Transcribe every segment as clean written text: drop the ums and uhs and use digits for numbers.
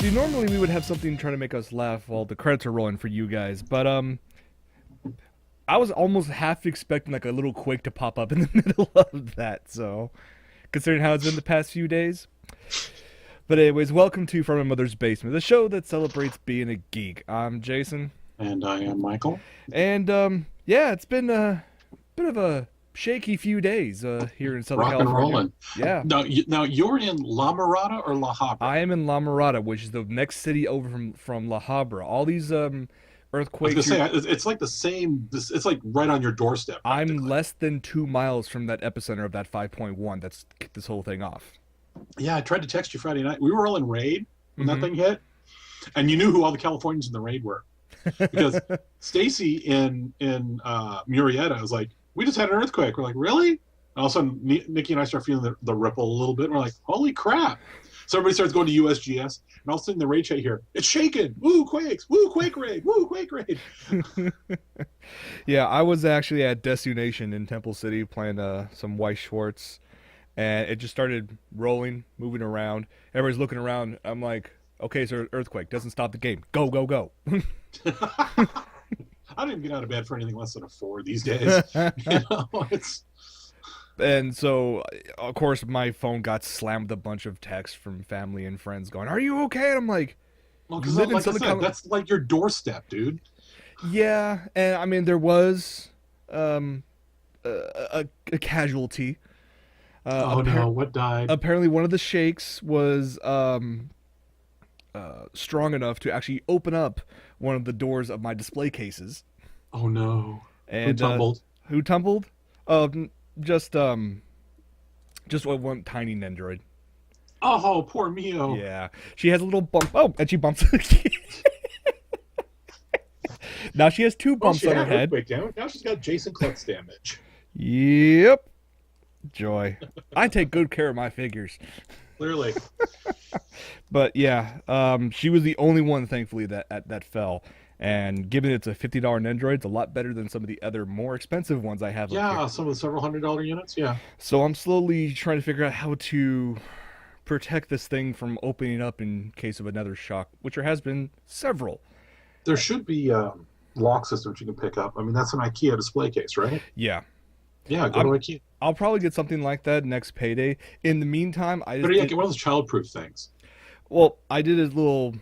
See, normally we would have something trying to make us laugh while the credits are rolling for you guys, but I was almost half expecting like a little quake to pop up in the middle of that. So, considering how it's been the past few days. But anyways, welcome to From My Mother's Basement, the show that celebrates being a geek. I'm Jason, And I am Michael. and yeah, it's been a bit of a shaky few days here in Southern Rock and California. rolling. Yeah. Now you're in La Mirada or La Habra? I am in La Mirada, which is the next city over from La Habra. All these I was earthquakes. gonna say it's like the same. It's like right on your doorstep. I'm Practically. less than 2 miles from that epicenter of that 5.1 that's kicked this whole thing off. Yeah, I tried to text you Friday night. We were all in raid when Mhm. that thing hit, and you knew who all the Californians in the raid were because Stacy in Murrieta was like, "We just had an earthquake." We're like, "Really?" And all of a sudden, Nikki and I start feeling the ripple a little bit. And we're like, "Holy crap!" So everybody starts going to USGS, and all of a sudden the raid chat here, it's shaking. Woo quakes! Woo quake raid! Woo quake raid! Yeah, I was actually at Destination in Temple City playing some Weiss Schwartz, and it just started rolling, moving around. Everybody's looking around. I'm like, okay, so earthquake doesn't stop the game. Go, go, go. I don't even get out of bed for anything less than a 4 these days. It's And so, of course, my phone got slammed with a bunch of texts from family and friends going, "Are you okay?" And I'm like, well, "You because live in like I Southern said, California." that's like your doorstep, dude. Yeah, and I mean there was a casualty. Oh no, what died? Apparently, one of the sheikhs was strong enough to actually open up one of the doors of my display cases. Oh no, who And tumbled? who tumbled? Um, just um, just one tiny Nendroid. Oh, poor Mio. Yeah, she has a little bump. Oh, and she bumps. Now she has two Well, bumps she on her had head. earthquake damage. Now she's got Jason Klutz damage. Yep. Joy. I take good care of my figures. Clearly, But yeah, she was the only one, thankfully, that fell. And given it's a $50 Nendroid, it's a lot better than some of the other more expensive ones I have up yeah. here. Some of the several $100 units. Yeah, So I'm slowly trying to figure out how to protect this thing from opening up in case of another shock, which there has been several. there should be lock systems you can pick up. I mean, that's an IKEA display case, right? Yeah, Yeah, go to I'm, IKEA. I'll probably get something like that next payday. In the meantime, I Better just yet, did, get one of those childproof things. well, I did a little.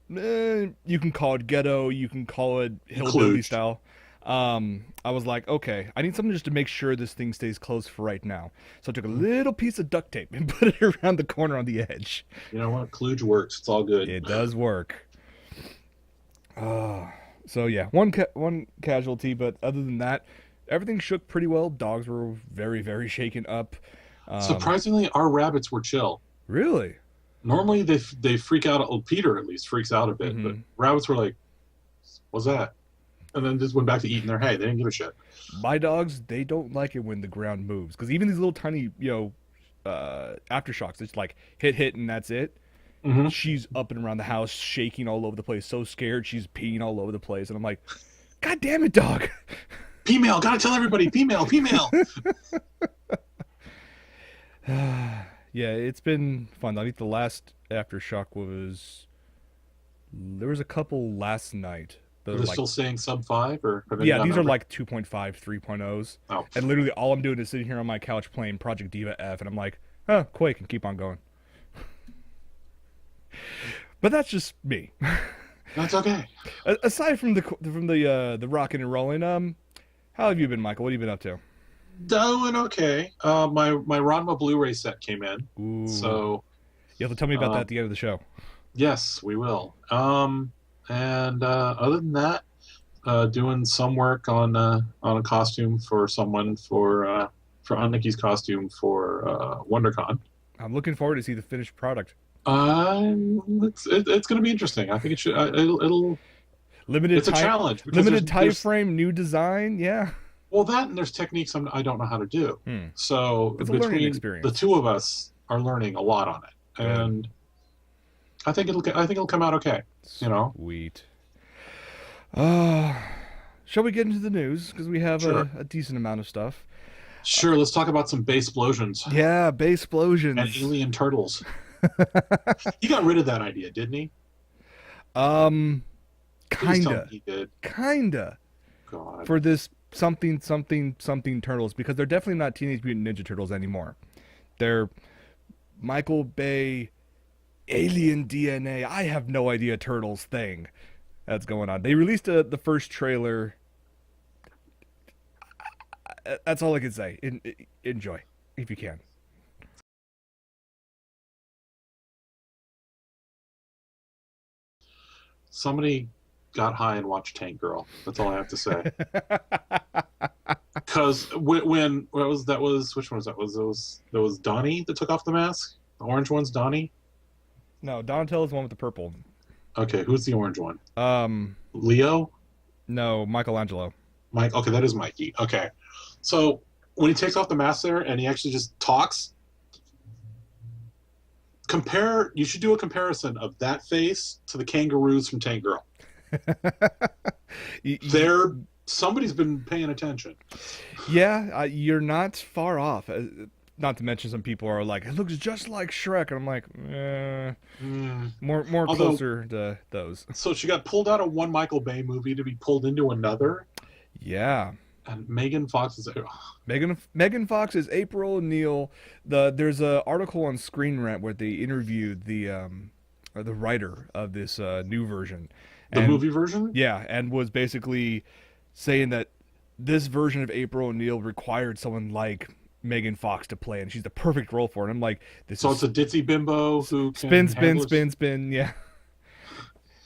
You can call it ghetto, you can call it hillbilly Kludged. style. I was like, okay, I need something just to make sure this thing stays closed for right now. So I took a little piece of duct tape and put it around the corner on the edge. You know what? Kludge works. It's all good. It does work. So yeah, one casualty, but other than that, everything shook pretty well. Dogs were very, very shaken up. Um, Surprisingly, our rabbits were chill. really? Normally, they freak out. Oh, Peter at least freaks out a bit, but rabbits were like, "What's that?" And then just went back to eating their hay. They didn't give a shit. My dogs, they don't like it when the ground moves because even these little tiny, aftershocks, it's like hit, and that's it. Hmm. She's up and around the house, shaking all over the place, so scared she's peeing all over the place, and I'm like, God damn it, dog! Female, gotta tell everybody. Female, female. Yeah, it's been fun. I think the last aftershock was there was a couple last night. Are They're they like, still saying sub 5 or have they yeah, these are outnumbered? like 2.5, 3.0s, Oh, and literally all I'm doing is sitting here on my couch playing Project Diva F, and I'm like, oh, Quake, and keep on going. But that's just me. that's okay. Aside from the rocking and rolling, how have you been, Michael? What have you been up to? Doing okay. My Ranma Blu-ray set came in, Ooh, so you have to tell me about that uh, at the end of the show. yes, we will. And other than that, doing some work on a costume for someone for on Nikki's costume for WonderCon. I'm looking forward to see the finished product. It's going to be interesting. I think it should. It'll. Limited It's a time, challenge because limited time there's frame, new design. Yeah, well that and there's techniques I don't know how to do. hmm. So It's a learning between experience. the two of us are learning a lot on it, Good. and I think it'll come out okay. You know. Sweet. Shall we get into the news? Because we have Sure. a decent amount of stuff. Sure. Let's talk about some base explosions Yeah, base and explosions. alien turtles. He got rid of that idea, didn't he? um, He was telling me kinda, he did. kinda God. for this something something something turtles because they're definitely not Teenage Mutant Ninja Turtles anymore. They're Michael Bay alien DNA. I have no idea turtles thing that's going on. They released the first trailer. That's all I can say. Enjoy if you can. Somebody got high and watched Tank Girl. That's all I have to say. Because when what was that was which one was that that was Donnie that took off the mask. The orange one's Donnie. No, Donatello's the one with the purple. Okay, who's the orange one? Um, Leo. no, Michelangelo. Mike. Okay, that is Mikey. Okay, so when he takes off the mask there and he actually just talks, compare. You should do a comparison of that face to the kangaroos from Tank Girl. They're somebody's been paying attention. Yeah, you're not far off. Not to mention, some people are like, "It looks just like Shrek," and I'm like, Mm. more Although, closer to those. so she got pulled out of one Michael Bay movie to be pulled into another, Yeah, and Megan Fox is. Megan Fox is April O'Neil. There's a article on Screen Rant where they interviewed the writer of this new version, The and movie version. yeah, and was basically saying that this version of April O'Neil required someone like Megan Fox to play, and she's the perfect role for it. And I'm like, this So is it's a ditzy bimbo who spin, can spin, handle it. spin, spin. Yeah,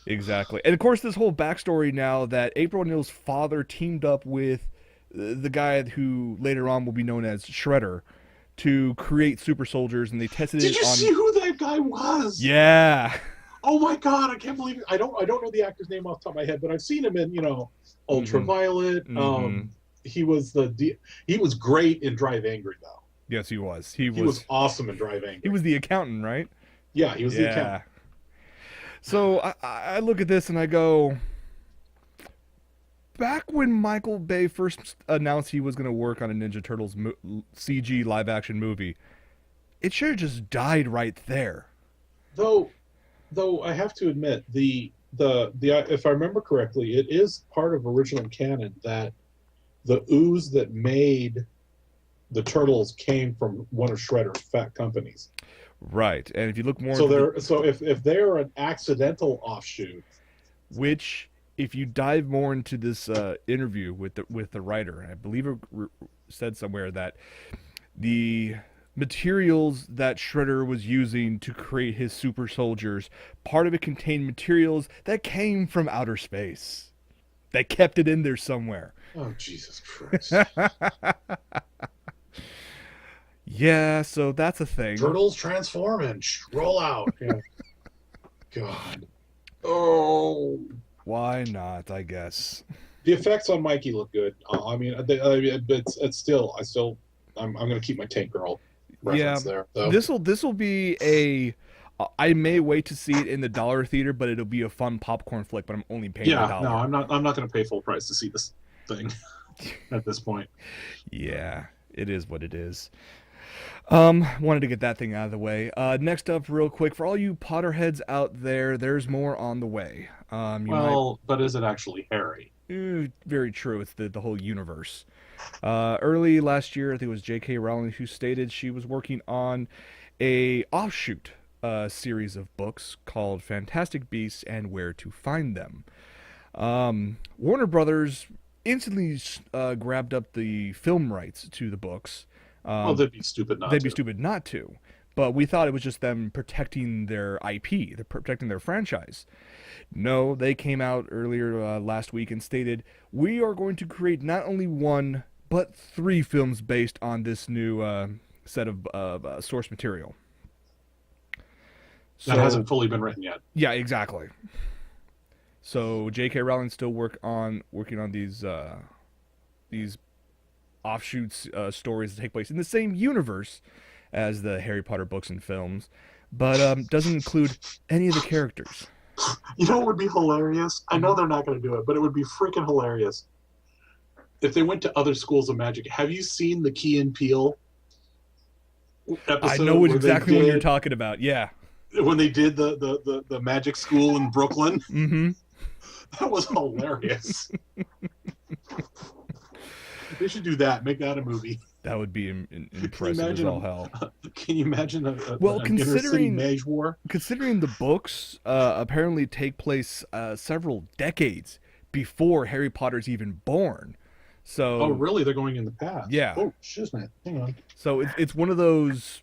exactly. And of course, this whole backstory now that April O'Neil's father teamed up with the guy who later on will be known as Shredder to create super soldiers, and they tested Did it you on. see who that guy was? Yeah. Oh my god, I can't believe it. I don't know the actor's name off the top of my head, but I've seen him in, Mm-hmm. Ultraviolet. Mm-hmm. He was he was great in Drive Angry though. Yes, he was. He He was. was awesome in Drive He Angry. was the accountant, right? Yeah, he was the accountant. Yeah. So I look at this and I go, back when Michael Bay first announced he was going to work on a Ninja Turtles CG live action movie, it should have just died right there. Though though I have to admit the if I remember correctly, it is part of original canon that the ooze that made the turtles came from one of Shredder's fat companies. Right. And if you look more So into if they're an accidental offshoot, which, if you dive more into this interview with the writer, I believe it said somewhere that the materials that Shredder was using to create his super soldiers, part of it contained materials that came from outer space. They kept it in there somewhere. oh Jesus Christ! Yeah, so that's a thing. Turtles transform and roll out. Yeah. God. Oh, Why not, I guess. the effects on Mikey look good. I mean, it's still I'm gonna keep my Tank Girl Yeah, reference there. So this'll be a. I may wait to see it in the dollar theater, but it'll be a fun popcorn flick. But I'm only paying a yeah, no, dollar. I'm not gonna pay full price to see this thing at this point. Yeah, it is what it is. Wanted to get that thing out of the way. Next up, real quick, for all you Potterheads out there, there's more on the way. You might. Well, but is it actually Harry? Very true. It's the whole universe. Early last year, I think it was J.K. Rowling who stated she was working on a offshoot series of books called Fantastic Beasts and Where to Find Them. Warner Brothers instantly grabbed up the film rights to the books. Oh, they'd be stupid not They'd be to. stupid not to. But we thought it was just them protecting their IP, they're protecting their franchise. No, they came out earlier last week and stated, we are going to create not only one, but 3 films based on this new set of source material. That So, hasn't fully been written yet. yeah, exactly. So J.K. Rowling still working on these offshoots stories that take place in the same universe as the Harry Potter books and films, but doesn't include any of the characters. You know what would be hilarious? I know they're not going to do it, but it would be freaking hilarious if they went to other schools of magic. Have you seen the Key and Peele I episode know where exactly they what did you're talking about. Yeah. when they did the magic school in Brooklyn. Mm-hmm. That was hilarious. They should do that. Make that a movie. That would be Can you impressive as all imagine? hell. Can you imagine Well, an inner city considering mage war? considering the books apparently take place several decades before Harry Potter's even born, Oh, so really? They're going in the past. yeah, Oh, shiz, man. Hang on. so it's one of those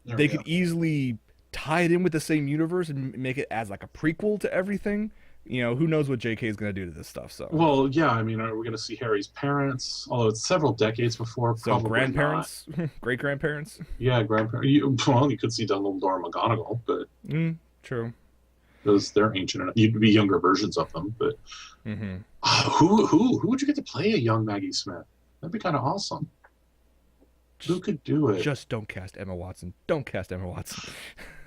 There they we could go. easily tie it in with the same universe and make it as like a prequel to everything. You know, who knows what J.K. is gonna do to this stuff? So, Well, yeah. I mean, are we going to see Harry's parents? Although it's several decades before, so probably not. grandparents, great grandparents. Yeah, grandparents. Well, you could see Dumbledore and McGonagall, but True. because they're ancient enough, you'd be younger versions of them. But Mm-hmm. who would you get to play a young Maggie Smith? That'd be kind of awesome. Who could do it? Just don't cast Emma Watson. Don't cast Emma Watson.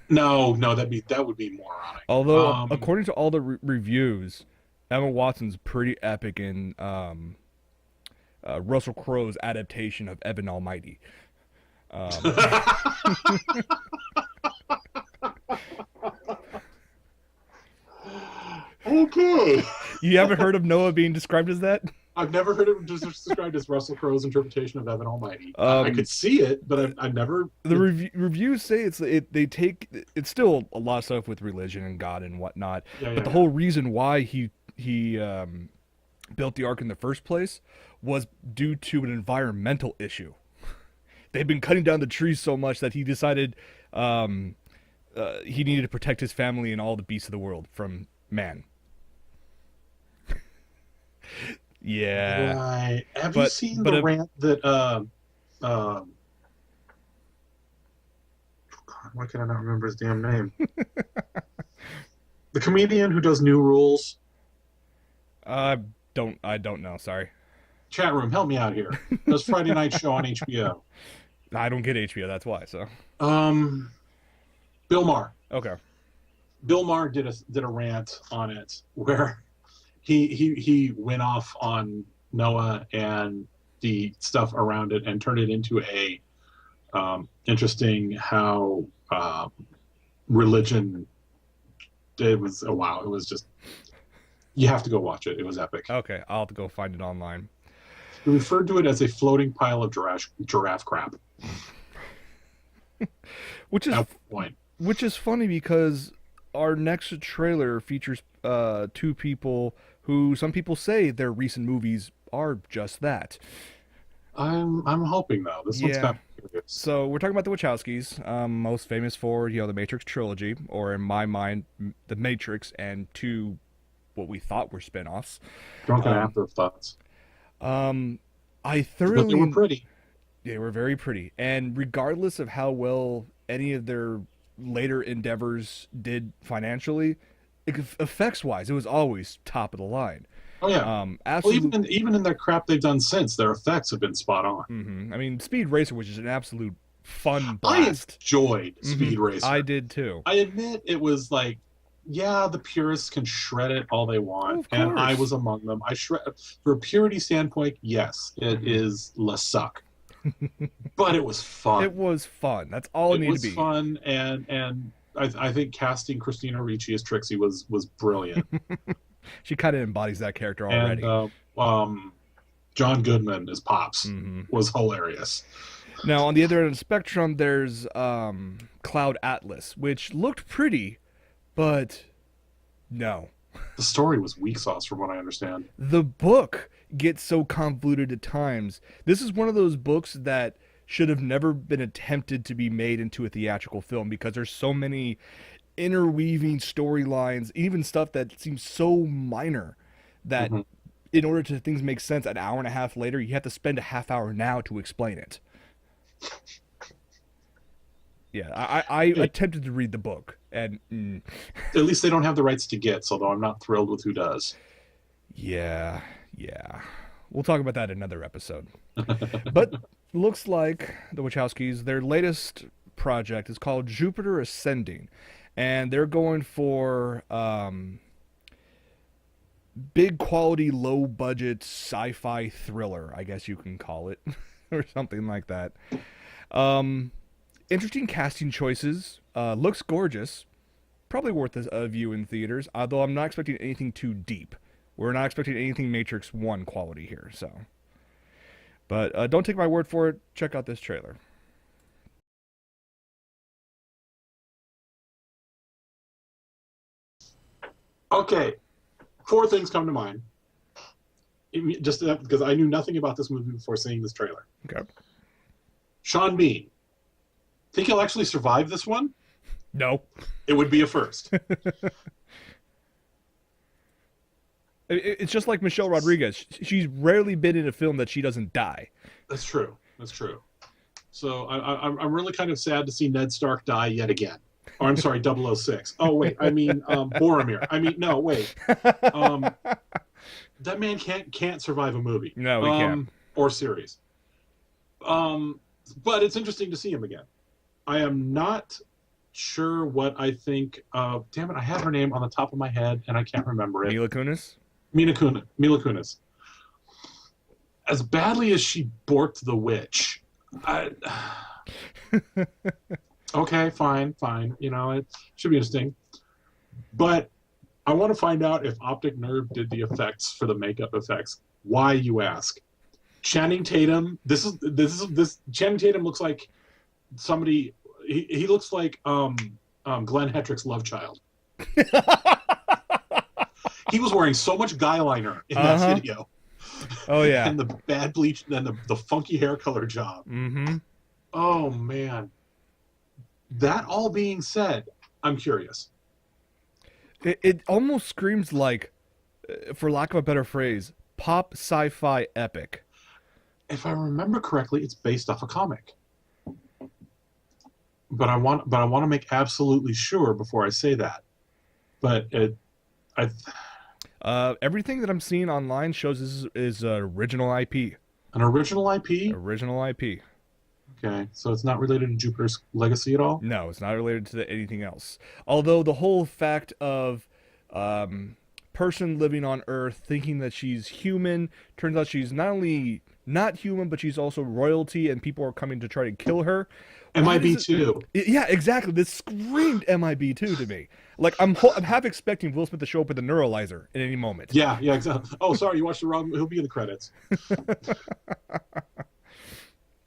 No, no, that would be moronic. Although, according to all the reviews, Emma Watson's pretty epic in Russell Crowe's adaptation of Evan Almighty. Um, Okay. you haven't heard of Noah being described as that? I've never heard it just described as Russell Crowe's interpretation of Evan Almighty. I Um, could see it, but I've never. the reviews say they take it's still a lot of stuff with religion and God and whatnot, Yeah, but the yeah. whole reason why he built the ark in the first place was due to an environmental issue. They'd been cutting down the trees so much that he decided he needed to protect his family and all the beasts of the world from man. Yeah, Right. Have you seen but the rant that God, why can I not remember his damn name? The comedian who does New Rules. I don't know. Sorry, Chat room, help me out here. Does Friday night show on HBO. I don't get HBO. That's why. So Um, Bill Maher. okay. Bill Maher did a rant on it where he went off on Noah and the stuff around it and turned it into a interesting how religion. It was wow. It was just you have to go watch it. It was epic. Okay, I'll have to go find it online. He referred to it as a floating pile of giraffe crap. Which is At one point. which is funny because our next trailer features two people who some people say their recent movies are just that. I'm hoping though. This one's Yeah. got me curious. So we're talking about the Wachowskis, most famous for the Matrix trilogy, or in my mind, the Matrix and two what we thought were spin-offs. Drunken Um, afterthoughts. I But thoroughly they were pretty. They were very pretty, and regardless of how well any of their later endeavors did financially, effects wise, it was always top of the line. Oh yeah. Well, Absolute. even in their crap they've done since, their effects have been spot on. I mean, Speed Racer, which is an absolute fun I blast. enjoyed Speed Racer. I did too. I admit it was like, yeah, the purists can shred it all they want, Of and I course. was among them. I shred for a purity standpoint. Yes, it is la suck, but it was fun. It was fun. That's all it It needed was to be. fun, and I think casting Christina Ricci as Trixie was brilliant, She kind of embodies that character already. and John Goodman as Pops Mhm. was hilarious. Now, on the other end of the spectrum, there's Cloud Atlas, which looked pretty, but no. The story was weak sauce, from what I understand. The book gets so convoluted at times. This is one of those books that should have never been attempted to be made into a theatrical film because there's so many interweaving storylines, even stuff that seems so minor that Mhm. in order to things make sense an hour and a half later, you have to spend a half hour now to explain it. Yeah, I attempted to read the book, and At least they don't have the rights to Gits, although I'm not thrilled with who does. yeah, we'll talk about that in another episode. But looks like the Wachowskis, their latest project is called Jupiter Ascending, and they're going for big quality, low budget sci-fi thriller, I guess you can call it, or something like that. Interesting casting choices. Looks gorgeous. probably worth a view in theaters. Although I'm not expecting anything too deep. We're not expecting anything Matrix One quality here. So, but don't take my word for it. Check out this trailer. Okay, four things come to mind. Just because I knew nothing about this movie before seeing this trailer. Okay. Sean Bean. Think he'll actually survive this one? No. It would be a first. It's just like Michelle Rodriguez. She's rarely been in a film that she doesn't die. That's true. That's true. So I'm really kind of sad to see Ned Stark die yet again. Or I'm sorry, 006. Oh wait, I mean Boromir. I mean no, wait. That man can't survive a movie. No, he can't. Or series. But it's interesting to see him again. I am not sure what I think. Damn it, I have her name on the top of my head and I can't remember it. Mila Kunis. Mila Kunis. As badly as she borked the witch, okay, fine. You know, it should be interesting. But I want to find out if Optic Nerve did the effects for the makeup effects. Why, you ask? Channing Tatum. This Channing Tatum looks like somebody. He looks like Glenn Hetrick's love child. He was wearing so much guy liner in that video. Oh yeah. And the bad bleach and the funky hair color job. Mm-hmm. Oh man. That all being said, I'm curious. It almost screams like, for lack of a better phrase, pop sci-fi epic. If I remember correctly, it's based off a comic. But I want to make absolutely sure before I say that. But everything that I'm seeing online shows this is original IP. An original IP? Original IP. Okay, so it's not related to Jupiter's Legacy at all? No, it's not related to anything else. Although the whole fact of person living on Earth thinking that she's human, turns out she's not only not human, but she's also royalty, and people are coming to try to kill her. MIB2. Yeah, exactly. This screamed MIB2 to me. Like I'm half expecting Will Smith to show up with a neuralizer at any moment. Yeah, exactly. Oh, sorry, you watched the wrong. He'll be in the credits.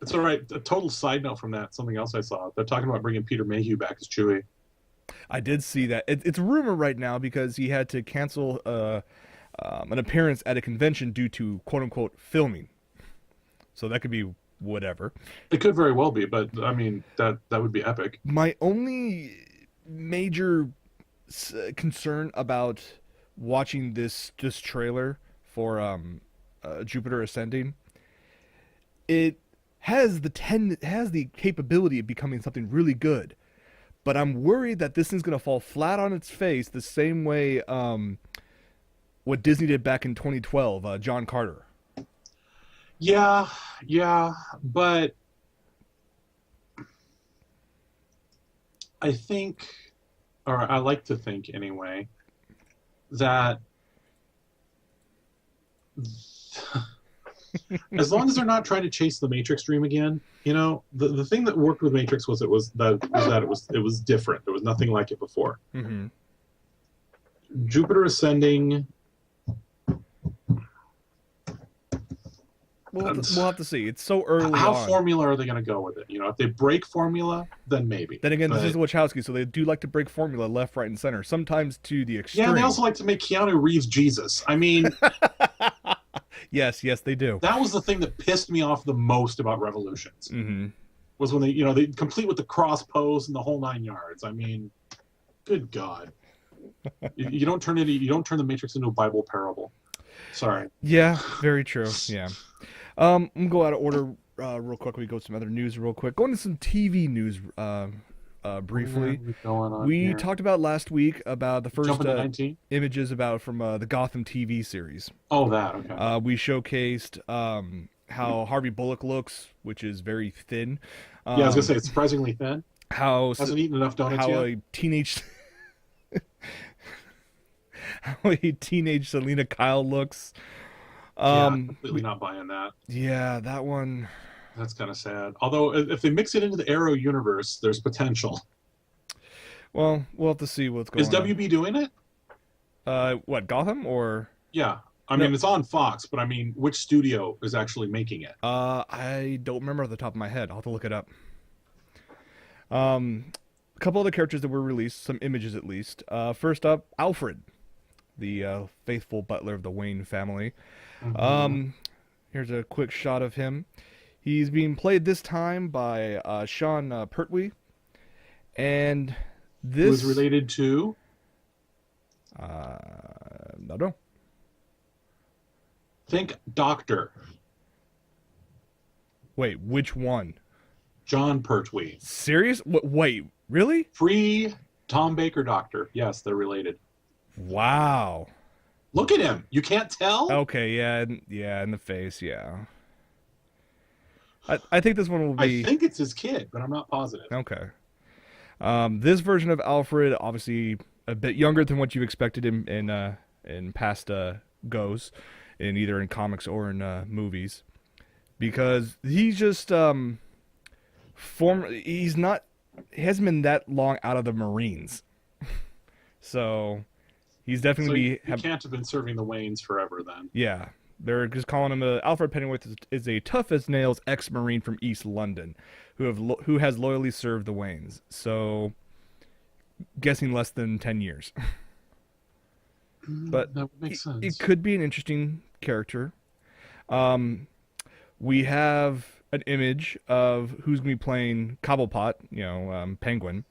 It's all right. A total side note from that. Something else I saw. They're talking about bringing Peter Mayhew back as Chewie. I did see that. It's a rumor right now because he had to cancel an appearance at a convention due to quote unquote filming. So that could be whatever. It could very well be, but I mean that would be epic. My only major concern about watching this trailer for Jupiter Ascending, it has the capability of becoming something really good, but I'm worried that this thing's gonna fall flat on its face the same way what Disney did back in 2012, John Carter. Yeah, but I think, or I like to think anyway, that as long as they're not trying to chase the Matrix dream again, you know, the thing that worked with Matrix was it was different. There was nothing like it before. Mm-hmm. Jupiter Ascending. We'll have to see. It's so early How on. formula are they going to go with it? You know, if they break formula, then maybe. Then again, this is Wachowski, so they do like to break formula left, right, and center. Sometimes to the extreme. Yeah, they also like to make Keanu Reeves Jesus. I mean, yes, they do. that was the thing that pissed me off the most about Revolutions. Mm-hmm. Was when they complete with the cross pose and the whole 9 yards. I mean, good God. you don't turn the Matrix into a Bible parable. Sorry. Yeah, very true. Yeah. I'm gonna go out of order real quick. We go to some other news real quick. Going to some TV news briefly. We talked about last week about the first images from the Gotham TV series. Oh, that okay. We showcased how Harvey Bullock looks, which is very thin. Yeah, I was gonna say it's surprisingly thin. How hasn't eaten enough donuts yet. How a teenage Selena Kyle looks. Completely not buying that. Yeah, that one. That's kind of sad. Although, if they mix it into the Arrow universe, there's potential. Well, we'll have to see what's Is going on. WB doing it? What, Gotham or Yeah. I no? mean, it's on Fox, but I mean, which studio is actually making it? I don't remember off the top of my head. I'll have to look it up. Um, a couple other characters that were released, some images at least. First up, Alfred, the faithful butler of the Wayne family. Hmm. Um, here's a quick shot of him. He's being played this time by Sean Pertwee, and Who is this related to no no think Doctor wait, which one? John Pertwee. Serious? Wait, really? Free Tom Baker Doctor. Yes, they're related. Wow. Look at him. You can't tell? Okay, yeah, yeah, in the face, yeah. I think this one will I be think it's his kid, but I'm not positive. okay. This version of Alfred, obviously a bit younger than what you expected in past goes, in either in comics or in movies, because he's just He's not. He hasn't been that long out of the Marines, so he's So definitely he can't have been serving the Waynes forever then. yeah. They're just calling him Alfred Pennyworth is a tough as nails ex-Marine from East London, who has loyally served the Waynes. So guessing less than 10 years. But That would make it sense. could be an interesting character. Um, we have an image of who's going to be playing Cobblepot, Penguin.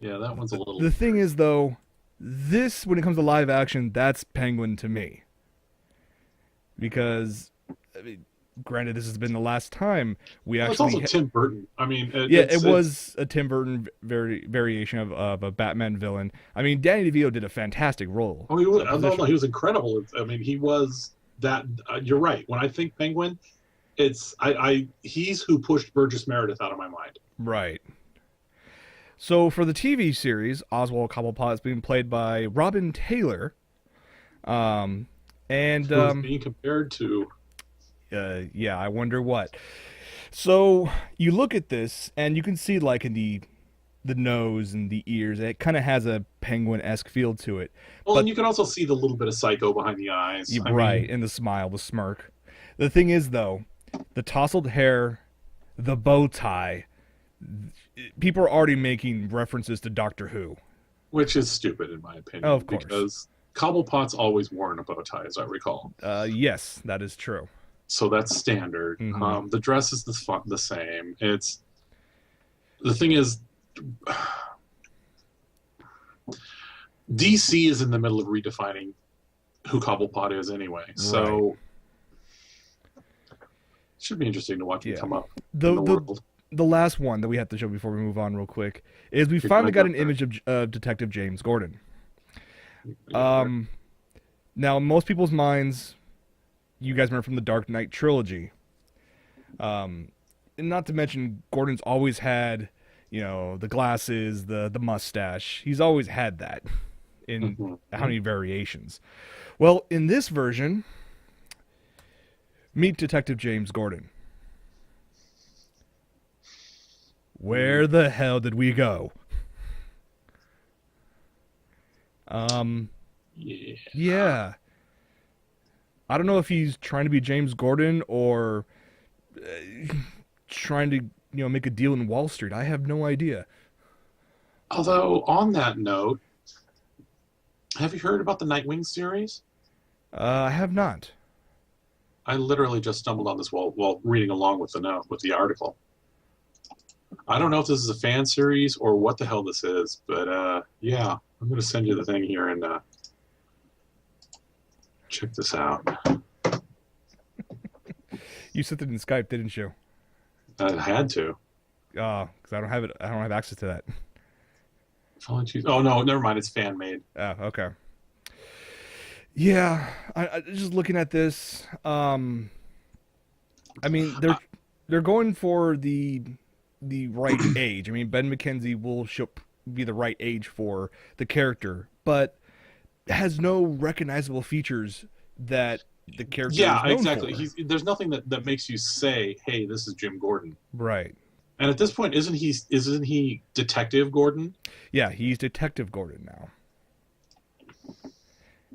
Yeah, that one's a little The thing weird. is, though, this, when it comes to live action, that's Penguin to me. Because, I mean, granted, this has been the last time we Well, it's also actually. Tim Burton. I mean, Yeah, it was a Tim Burton variation of a Batman villain. I mean, Danny DeVito did a fantastic role. Oh, he was, no, no, Position. he was incredible. I mean, he was that. You're right. When I think Penguin, he's who pushed Burgess Meredith out of my mind. Right. So for the TV series, Oswald Cobblepot is being played by Robin Taylor. Um, and Who is being compared to? yeah, I wonder what. So you look at this, and you can see like in the nose and the ears, it kind of has a penguin-esque feel to it. Well, and But you can also see the little bit of psycho behind the eyes. you're I right, mean, in the smile, the smirk. The thing is, though, the tousled hair, the bow tie, people are already making references to Doctor Who. which is stupid in my Oh, opinion of course. because Cobblepot's always worn a bow tie, as I recall. Yes, that is true. So that's standard. Hmm. The dress is the same. It's the thing is, DC is in the middle of redefining who Cobblepot is anyway. So it should be interesting to watch him Yeah. come up in The the the world. the last one that we have to show before we move on real quick is we You're finally got gonna an image of Detective James Gordon. Yeah. Now, in most people's minds, you guys remember from the Dark Knight trilogy. And not to mention, Gordon's always had, the glasses, the mustache. He's always had that in Mhm. how many variations. Well, in this version, meet Detective James Gordon. Where the hell did we go? Um, Yeah. yeah. I don't know if he's trying to be James Gordon or trying to, make a deal in Wall Street. I have no idea. Although on that note, have you heard about the Nightwing series? I have not. I literally just stumbled on this while reading along with the note with the article. I don't know if this is a fan series or what the hell this is, but yeah, I'm going to send you the thing here and check this out. You sent it in Skype, didn't you? I had to. Because I don't have it. I don't have access to that. Oh no, never mind. It's fan made. Oh, okay. Yeah, I just looking at this. I mean, they're going for the right age. I mean, Ben McKenzie will be the right age for the character, but has no recognizable features that the character Yeah, is known exactly. for. There's nothing that makes you say, "Hey, this is Jim Gordon." Right. And at this point, isn't he Detective Gordon? Yeah, he's Detective Gordon now.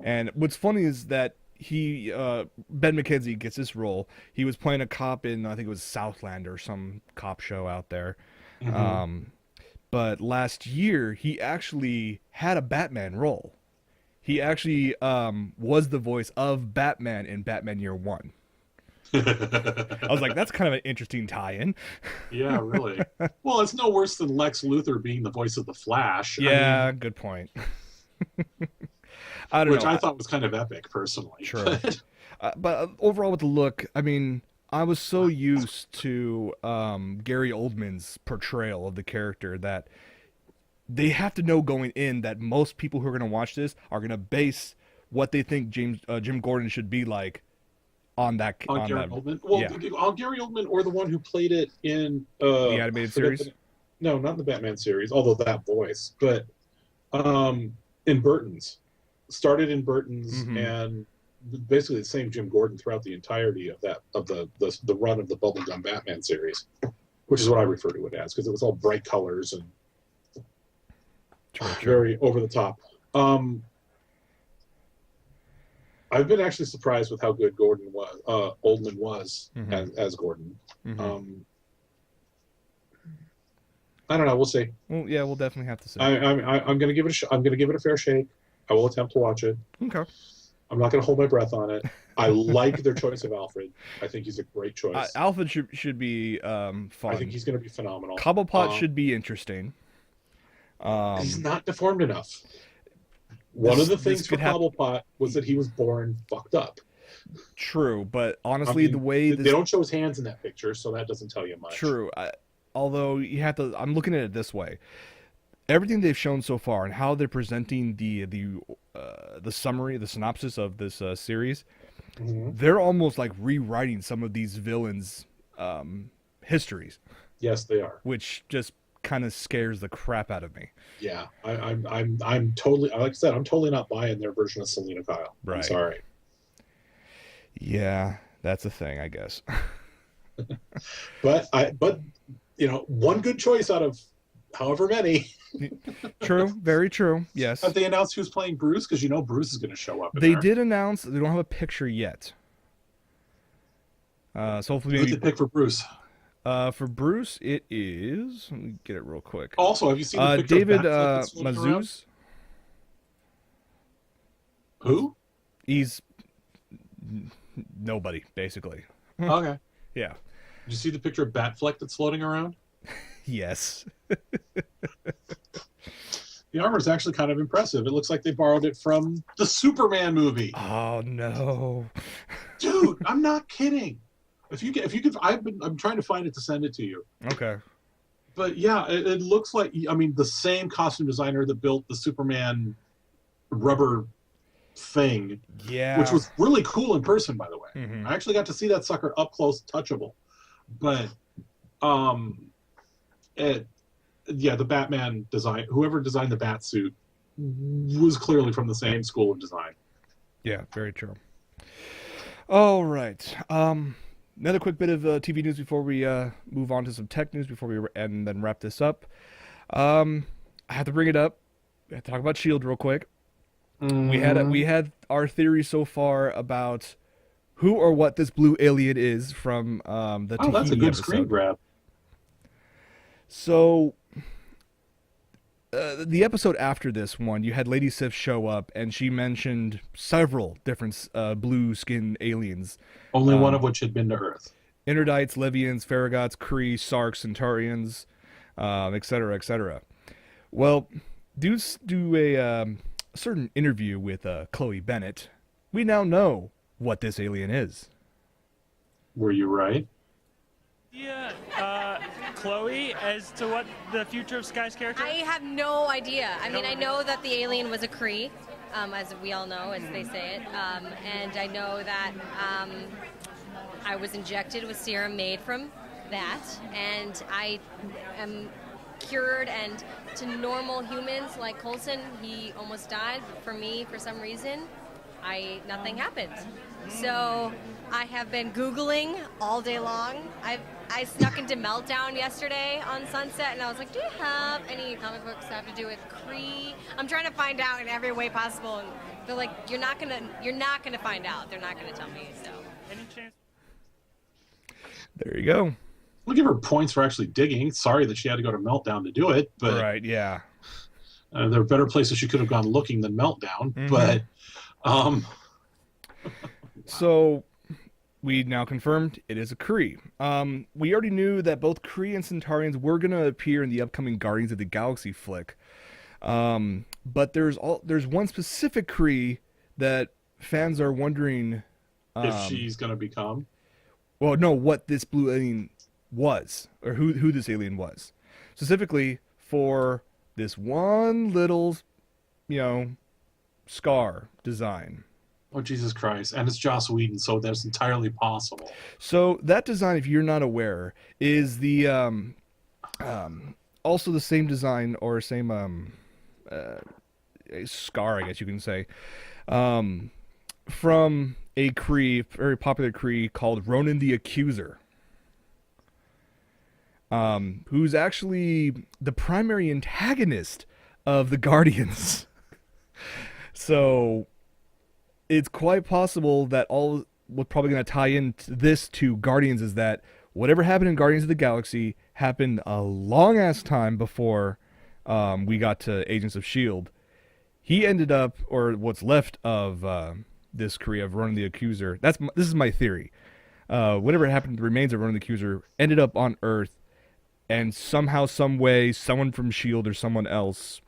And what's funny is that Ben McKenzie gets this role. He was playing a cop in, I think it was Southland or some cop show out there. Mm-hmm. Um, but last year he actually had a Batman role. He actually was the voice of Batman in Batman Year One. I was like, that's kind of an interesting tie-in. Yeah, really. Well, it's no worse than Lex Luthor being the voice of the Flash. I Yeah, mean, good point. I don't which know. I thought was kind of epic, personally. True. But overall, with the look, I mean, I was so used to Gary Oldman's portrayal of the character that they have to know going in that most people who are going to watch this are going to base what they think Jim Gordon should be like on that On on Gary that. Oldman. Well, Yeah, on Gary Oldman or the one who played it in the I animated forget series. no, not in the Batman series, although that voice, but in Burton's. Started in Burton's Mm-hmm. and basically the same Jim Gordon throughout the entirety of the run of the Bubblegum Batman series, which is what I refer to it as because it was all bright colors and True, true. very over the top. Um, I've been actually surprised with how good Oldman was Mm-hmm. as Gordon. Mm-hmm. Um, I don't know. We'll see. Well, yeah, we'll definitely have to see. I'm going to give it I'm going to give it a fair shake. I will attempt to watch it. Okay. I'm not going to hold my breath on it. I like their choice of Alfred. I think he's a great choice. Alfred should be I think fun. he's going to be phenomenal. Cobblepot should be interesting. He's not deformed enough. One of the things for could happen. Cobblepot was that he was born fucked up. True, but I honestly, mean, the way they don't show his hands in that picture, so that doesn't tell you much. true. Although you have to, I'm looking at it this way: everything they've shown so far and how they're presenting the summary, the synopsis of this series, Mm-hmm. they're almost like rewriting some of these villains' histories, Yes, they are. which just kind of scares the crap out of me. Yeah, I'm totally, like I said, I'm totally not buying their version of Selena Kyle. I'm Right. sorry. Yeah, that's a thing, I guess. But one good choice out of however many. True, very true. Yes. Have they announced who's playing Bruce? Because Bruce is going to show up. They did announce they don't have a picture yet. So hopefully Who'd they maybe pick for Bruce? for Bruce it is. Let me get it real quick. Also, have you seen the picture David of Batfleck that's floating around? Mazuz. Who? He's nobody basically. Okay. Yeah. Did you see the picture of Batfleck that's floating around? Yes. The armor is actually kind of impressive. It looks like they borrowed it from the Superman movie. Oh no. Dude, I'm not kidding. If you could, I'm trying to find it to send it to you. Okay. But yeah, it looks like, I mean, the same costume designer that built the Superman rubber thing, Yeah. which was really cool in person, by the way. Mhm. I actually got to see that sucker up close, touchable. But, the Batman design, whoever designed the bat suit was clearly from the same school of design. Yeah, very true. All right. Another quick bit of TV news before we move on to some tech news before we and then wrap this up. I have to bring it up. I have to talk about Shield real quick. We had our theory so far about who or what this blue alien is from the Tahiti that's a good episode. screen grab. So the episode after this one, you had Lady Sif show up, and she mentioned several different blue-skinned aliens. Only one of which had been to Earth. Interdites, Levians, Farragots, Kree, Sarks, Centaurians, etc., etc. Well, due to a certain interview with Chloe Bennett, we now know what this alien is. Were you right? Yeah, Chloe, as to what the future of Sky's character? I have no idea. I mean, I know that the alien was a Kree, as we all know, as they say it. And I know that I was injected with serum made from that. And I am cured, and to normal humans like Coulson, he almost died. But for me, for some reason, nothing happened. So I have been Googling all day long. I snuck into Meltdown yesterday on Sunset, and I was like, "Do you have any comic books that have to do with Kree?" I'm trying to find out in every way possible, and they're like, "You're not gonna find out. They're not gonna tell me." So, Any chance? There you go. We'll give her points for actually digging. Sorry that she had to go to Meltdown to do it, but Right, yeah. there are better places she could have gone looking than Meltdown. Mhm. But So we now confirmed it is a Kree. We already knew that both Kree and Centaurians were going to appear in the upcoming Guardians of the Galaxy flick. But there's one specific Kree that fans are wondering if she's going to become. Well, no, what this blue alien was, or who this alien was. Specifically for this one little, scar design. Oh, Jesus Christ. And it's Joss Whedon, so that's entirely possible. So that design, if you're not aware, is the also the same design or same scar, I guess you can say, from a Kree, very popular Kree called Ronan the Accuser, who's actually the primary antagonist of the Guardians. So it's quite possible that all what's probably going to tie into this to Guardians is that whatever happened in Guardians of the Galaxy happened a long ass time before we got to Agents of S.H.I.E.L.D. He ended up, or what's left of this Kree of Ronan the Accuser. This is my theory. Whatever happened to the remains of Ronan the Accuser ended up on Earth, and somehow, some way, someone from S.H.I.E.L.D. or someone else,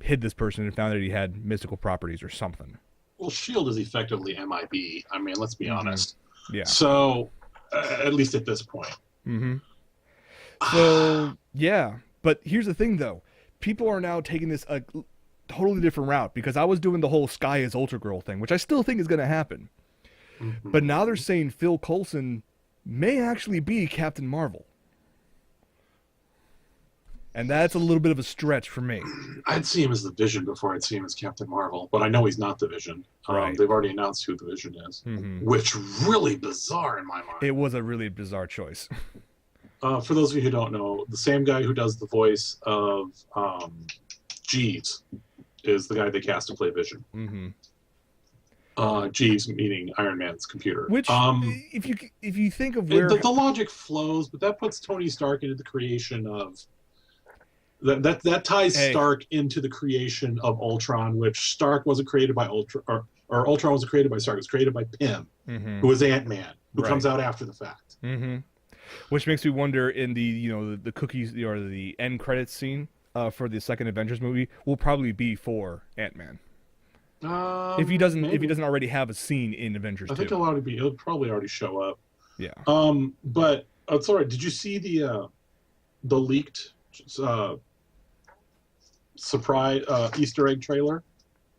hid this person and found that he had mystical properties or something. Well, S.H.I.E.L.D. is effectively MIB. I mean, let's be honest. Yeah. So, at least at this point. Mm-hmm. So, yeah. But here's the thing, though. People are now taking this a totally different route, because I was doing the whole Sky is Ultra Girl thing, which I still think is going to happen. Mm-hmm. But now they're saying Phil Coulson may actually be Captain Marvel. And that's a little bit of a stretch for me. I'd see him as the Vision before I'd see him as Captain Marvel, but I know he's not the Vision. Right. They've already announced who the Vision is, which really bizarre in my mind. It was a really bizarre choice. For those of you who don't know, the same guy who does the voice of Jeeves is the guy they cast to play Vision. Jeeves meaning Iron Man's computer. Which, if you think of where the logic flows, but that puts Tony Stark into the creation of that ties Stark into the creation of Ultron, which Stark wasn't created by Ultron, or Ultron wasn't created by Stark. It was created by Pym, who is Ant-Man, who comes out after the fact. Which makes me wonder, in the cookies or the end credits scene for the second Avengers movie will probably be for Ant-Man. If he doesn't already have a scene in Avengers 2. I think it'll probably already show up. Yeah. But it's all right. Did you see the leaked surprise Easter egg trailer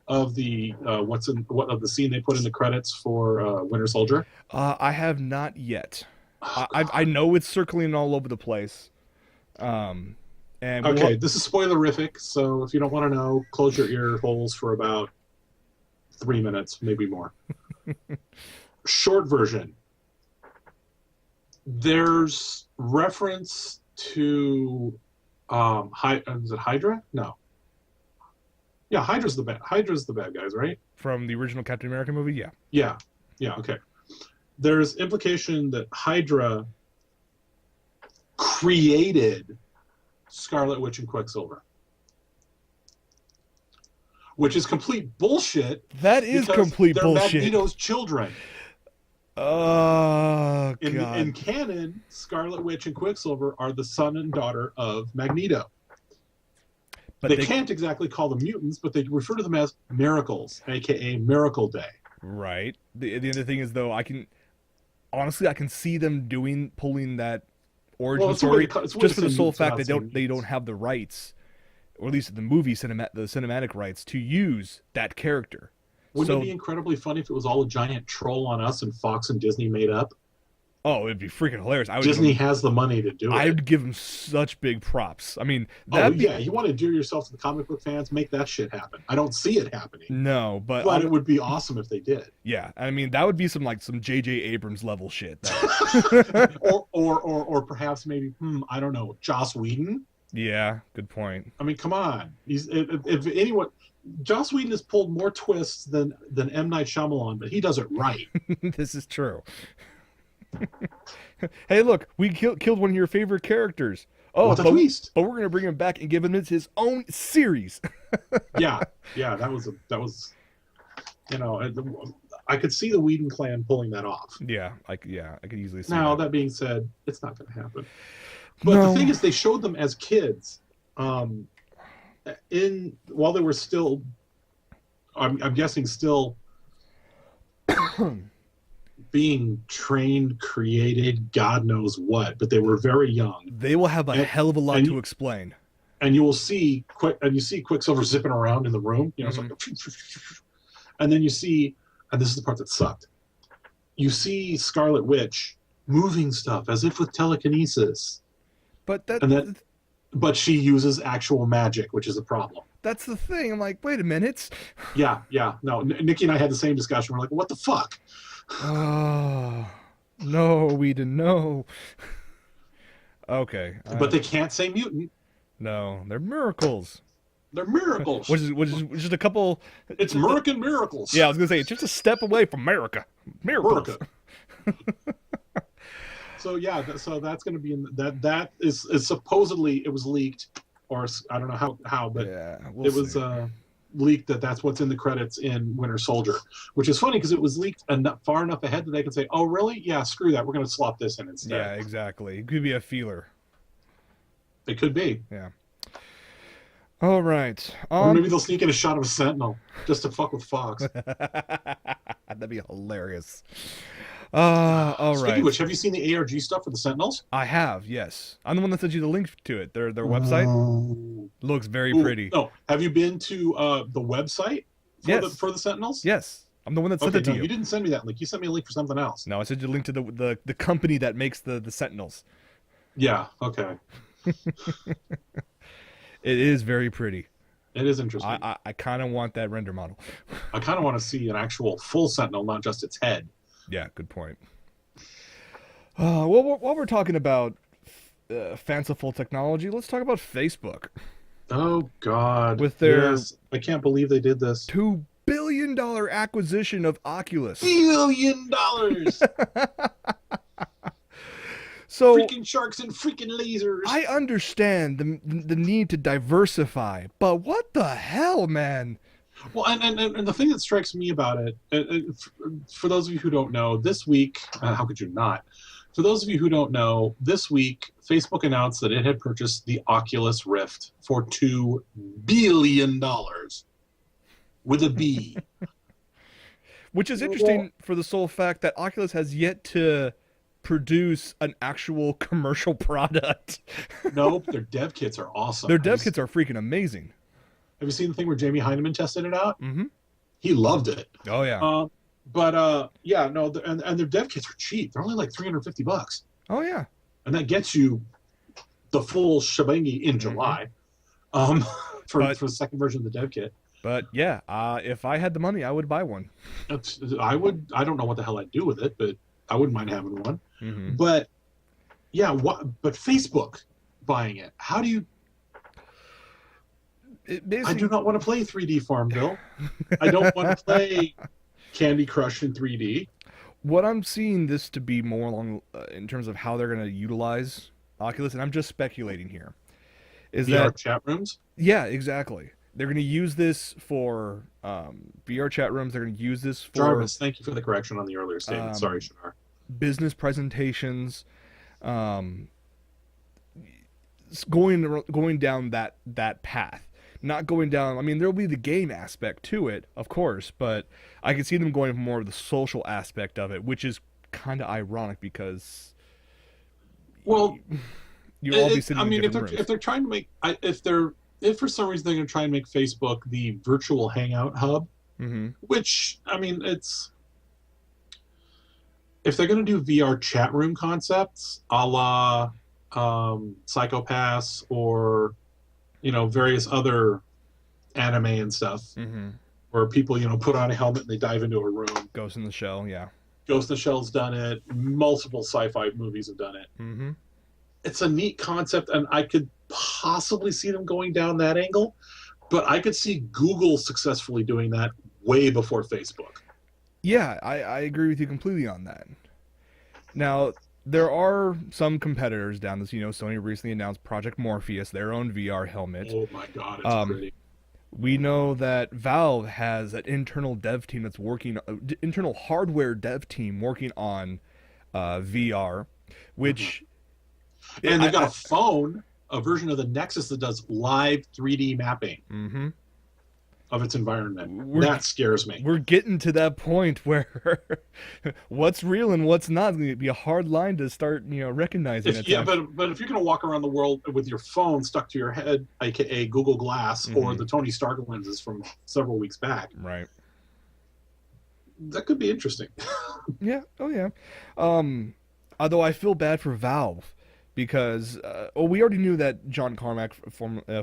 of the of the scene they put in the credits for Winter Soldier? I have not yet. I know it's circling all over the place. And this is spoilerific, so if you don't want to know, close your ear holes for about 3 minutes, maybe more. Short version. There's reference to is it Hydra? No. Yeah, Hydra's the bad guys, right? From the original Captain America movie, yeah. Yeah, okay. There's implication that Hydra created Scarlet Witch and Quicksilver, which is complete bullshit. That is complete bullshit. They're Magneto's children. Oh, God. In canon, Scarlet Witch and Quicksilver are the son and daughter of Magneto. But they can't exactly call them mutants, but they refer to them as miracles, aka Miracle Day. Right. The other thing is, though, I can see them pulling that origin story just for the sole fact that they don't have the rights, or at least the movie the cinematic rights to use that character. Wouldn't it be incredibly funny if it was all a giant troll on us and Fox and Disney made up? Oh, it'd be freaking hilarious. Disney has the money to do I it. would give him such big props. I mean, Oh that'd be yeah, you want to endear yourself to the comic book fans, make that shit happen. I don't see it happening, no, but but it would be awesome if they did. yeah, I mean that would be some J.J. Abrams level shit. or perhaps maybe I don't know, Joss Whedon. Yeah, good point. I mean, come on. If anyone, Joss Whedon has pulled more twists than M. Night Shyamalan, but he does it right. This is true. Hey, look, we killed one of your favorite characters. Oh, What a twist! but we're gonna bring him back and give him his own series. Yeah, that was you know, I could see the Whedon clan pulling that off. Yeah, I could easily see Now that. that being said, it's not going to happen. But the thing is, they showed them as kids, while they were still, I'm guessing, still being trained, created, God knows what. But they were very young. They will have a hell of a lot and- to explain. And you will see Quicksilver zipping around in the room. You know, it's like, and then you see, and this is the part that sucked. You see Scarlet Witch moving stuff as if with telekinesis. But But she uses actual magic, which is a problem. that's the thing. I'm like, wait a minute. Yeah. No, Nikki and I had the same discussion. We're like, what the fuck? Oh, no, we didn't know. Okay. But they can't say mutant. No, they're miracles. They're miracles. Which is just a couple. It's American miracles. Yeah, I was gonna say it's just a step away from America. Miracles. America. So yeah, so that's going to be in that is supposedly, it was leaked, or I don't know how, but Yeah, it was leaked that's what's in the credits in Winter Soldier, which is funny because it was leaked far enough ahead that they can say, oh really? Yeah, screw that. We're going to slot this in instead. Yeah, exactly. It could be a feeler. It could be. Yeah. All right. Or maybe they'll sneak in a shot of a Sentinel just to fuck with Fox. That'd be hilarious. All Speaking right. of which, have you seen the ARG stuff for the Sentinels? I have, yes. I'm the one that sent you the link to it. Their website looks very pretty. No, have you been to the website for the Sentinels? Yes. I'm the one that sent it to you. You didn't send me that link. You sent me a link for something else. No, I sent you a link to the company that makes the Sentinels. Yeah, okay. It is very pretty. It is interesting. I kind of want that render model. I kind of want to see an actual full Sentinel, not just its head. Yeah, good point. While we're talking about fanciful technology, let's talk about Facebook. Oh, God. With their Yes, I can't believe they did this. $2 billion acquisition of Oculus. $1 billion! So Freaking sharks and freaking lasers. I understand the need to diversify, but what the hell, man? Well, and the thing that strikes me about it, for those of you who don't know, this week, how could you not? For those of you who don't know, this week, Facebook announced that it had purchased the Oculus Rift for $2 billion. With a B. Which is interesting for the sole fact that Oculus has yet to produce an actual commercial product. Nope, their dev kits are awesome. Their dev kits are freaking amazing. Have you seen the thing where Jamie Heineman tested it out? Mm-hmm. He loved it. Oh yeah. Yeah, no, and their dev kits are cheap. They're only like $350. Oh yeah. And that gets you the full shebangy in July. For the second version of the dev kit. But yeah, if I had the money, I would buy one. I don't know what the hell I'd do with it, but I wouldn't mind having one. Mm-hmm. But yeah, but Facebook buying it. How do you? I do not want to play 3D Farmville. I don't want to play Candy Crush in 3D. What I'm seeing this to be more along in terms of how they're going to utilize Oculus, and I'm just speculating here, is VR chat rooms? Yeah, exactly. They're going to use this for VR chat rooms. They're going to use this for Jarvis, thank you for the correction on the earlier statement. Sorry, Shinar. Business presentations, going down that path. Not going down. I mean, there'll be the game aspect to it, of course, but I can see them going more of the social aspect of it, which is kind of ironic because you'll all be sitting. I mean, in different if they're trying to make, if for some reason they're going to try and make Facebook the virtual hangout hub, mm-hmm. which I mean, if they're going to do VR chat room concepts, a la Psychopaths or various other anime and stuff, Mm-hmm. where people put on a helmet and they dive into a room. Ghost in the Shell, yeah. Ghost in the Shell's done it. Multiple sci-fi movies have done it. Mm-hmm. It's a neat concept, and I could possibly see them going down that angle, but I could see Google successfully doing that way before Facebook. Yeah, I agree with you completely on that. Now, there are some competitors down this. Sony recently announced Project Morpheus, their own VR helmet. Oh my god, it's pretty. We know that Valve has an internal dev team that's working, internal hardware dev team working on VR, which... And they've got a phone, a version of the Nexus that does live 3D mapping of its environment. That scares me. We're getting to that point where what's real and what's not is going to be a hard line to start, recognizing. But if you're going to walk around the world with your phone stuck to your head, aka Google Glass, or the Tony Stark lenses from several weeks back, right? That could be interesting. Yeah. Oh yeah. Although I feel bad for Valve. Because, we already knew that John Carmack,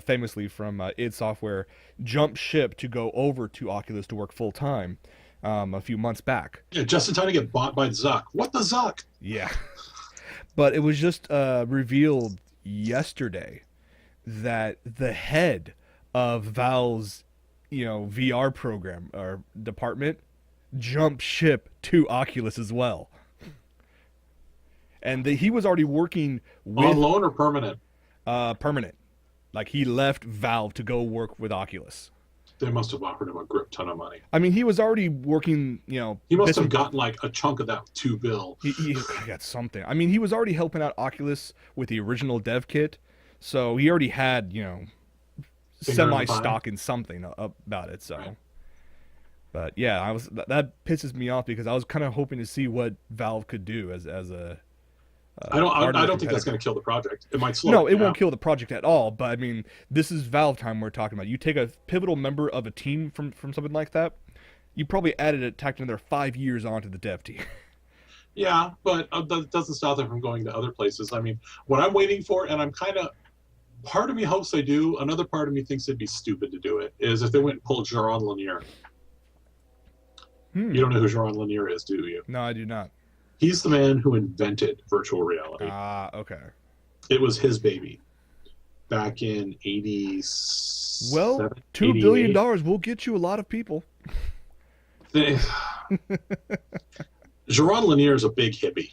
famously from id Software, jumped ship to go over to Oculus to work full-time a few months back. Yeah, just in time to get bought by Zuck. What the Zuck? Yeah. But it was just revealed yesterday that the head of Valve's, VR program or department jumped ship to Oculus as well. And he was already working with... On loan or permanent? Permanent. Like, he left Valve to go work with Oculus. They must have offered him a grip ton of money. I mean, he was already working, He must have gotten, like, a chunk of that $2 billion. He got something. I mean, he was already helping out Oculus with the original dev kit. So he already had, semi-stock in something about it, so... Right. But, yeah, that pisses me off because I was kind of hoping to see what Valve could do as a... I don't think that's going to kill the project. It might slow. No, it won't kill the project at all. But I mean, this is Valve time we're talking about. You take a pivotal member of a team from something like that, you probably tacked another 5 years onto the dev team. Yeah, but that doesn't stop them from going to other places. I mean, what I'm waiting for, and part of me hopes they do. Another part of me thinks it'd be stupid to do it. Is if they went and pulled Jaron Lanier. You don't know who Jaron Lanier is, do you? No, I do not. He's the man who invented virtual reality. Ah, okay. It was his baby back in 80. Well, $2 billion will get you a lot of people. Jaron Lanier is a big hippie.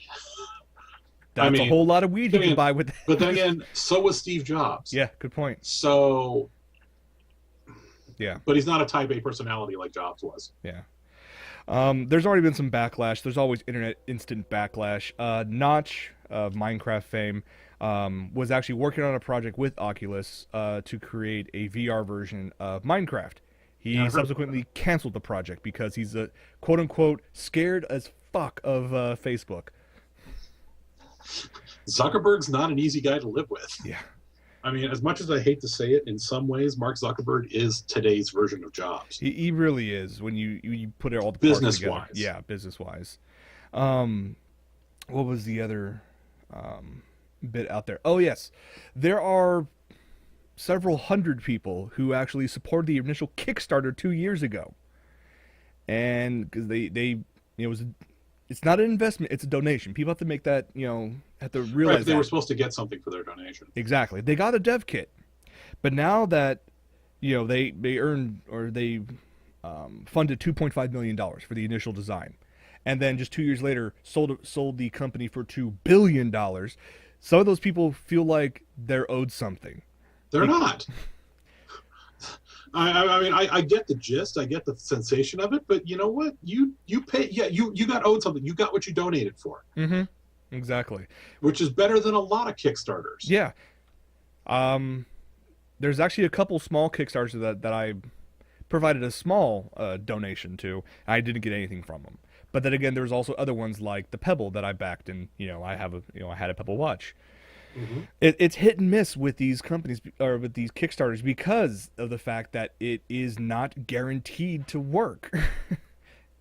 That's a whole lot of weed he can buy with that. But then again, so was Steve Jobs. Yeah, good point. So, yeah. But he's not a type A personality like Jobs was. Yeah. There's already been some backlash. There's always internet instant backlash. Notch of Minecraft fame was actually working on a project with Oculus to create a VR version of Minecraft. He subsequently canceled the project because he's a quote-unquote scared as fuck of Facebook. Zuckerberg's not an easy guy to live with. Yeah. I mean, as much as I hate to say it, in some ways, Mark Zuckerberg is today's version of Jobs. He really is when you put all the business parts together. wise. Yeah, business wise. What was the other bit out there? Oh yes, there are several hundred people who actually supported the initial Kickstarter 2 years ago, and because it's not an investment, it's a donation. People have to make that, have to realize they were supposed to get something for their donation. Exactly. They got a dev kit. But now that, they earned, or they funded $2.5 million for the initial design, and then just 2 years later sold the company for $2 billion, some of those people feel like they're owed something. They're not. I mean, I get the gist, I get the sensation of it, but you know what? You pay, you got owed something. You got what you donated for. Mm-hmm. Exactly. Which is better than a lot of Kickstarters. Yeah. There's actually a couple small Kickstarters that I provided a small donation to. I didn't get anything from them. But then again, there's also other ones like the Pebble that I backed, and I had a Pebble Watch. Mm-hmm. It's hit and miss with these companies or with these Kickstarters because of the fact that it is not guaranteed to work.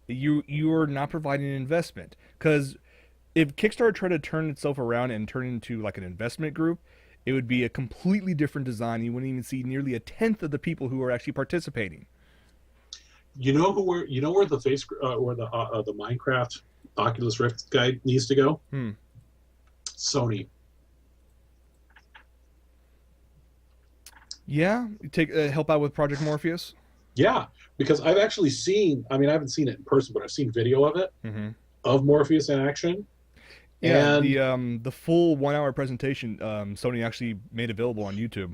You are not providing an investment because if Kickstarter tried to turn itself around and turn into like an investment group, it would be a completely different design. You wouldn't even see nearly a tenth of the people who are actually participating. You know where the the Minecraft Oculus Rift guy needs to go? Hmm. Sony. Yeah, you take help out with Project Morpheus. Yeah, because I've actually seen. I mean, I haven't seen it in person, but I've seen video of it Mm-hmm. of Morpheus in action. Yeah, And the full 1 hour presentation Sony actually made available on YouTube.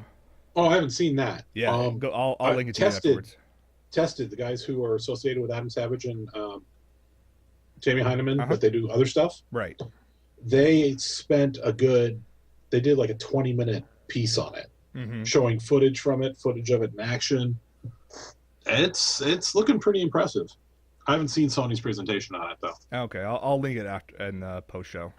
oh, I haven't seen that. Yeah, I'll I link it to you afterwards. tested the guys who are associated with Adam Savage and Jamie Heineman, Uh-huh. but they do other stuff. Right. They spent they did like a 20-minute piece on it, Mm-hmm. showing footage from it, footage of it in action. It's looking pretty impressive. I haven't seen Sony's presentation on it though. Okay, I'll link it after in post show.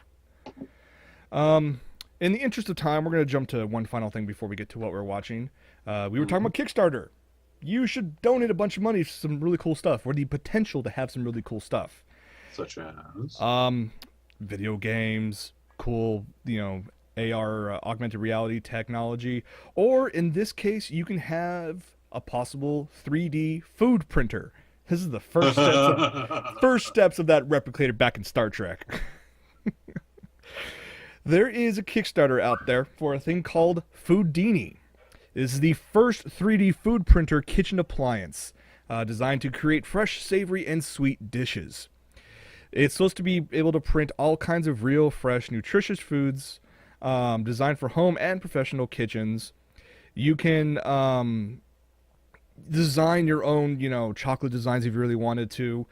In the interest of time, we're going to jump to one final thing before we get to what we're watching. We were talking about Kickstarter. You should donate a bunch of money for some really cool stuff, or the potential to have some really cool stuff. Such as Video games, cool, AR, augmented reality technology, or in this case, you can have a possible 3D food printer. This is the first steps of that replicator back in Star Trek. There is a Kickstarter out there for a thing called Foodini. This is the first 3D food printer kitchen appliance designed to create fresh, savory, and sweet dishes. It's supposed to be able to print all kinds of real, fresh, nutritious foods designed for home and professional kitchens. You can design your own, chocolate designs if you really wanted to.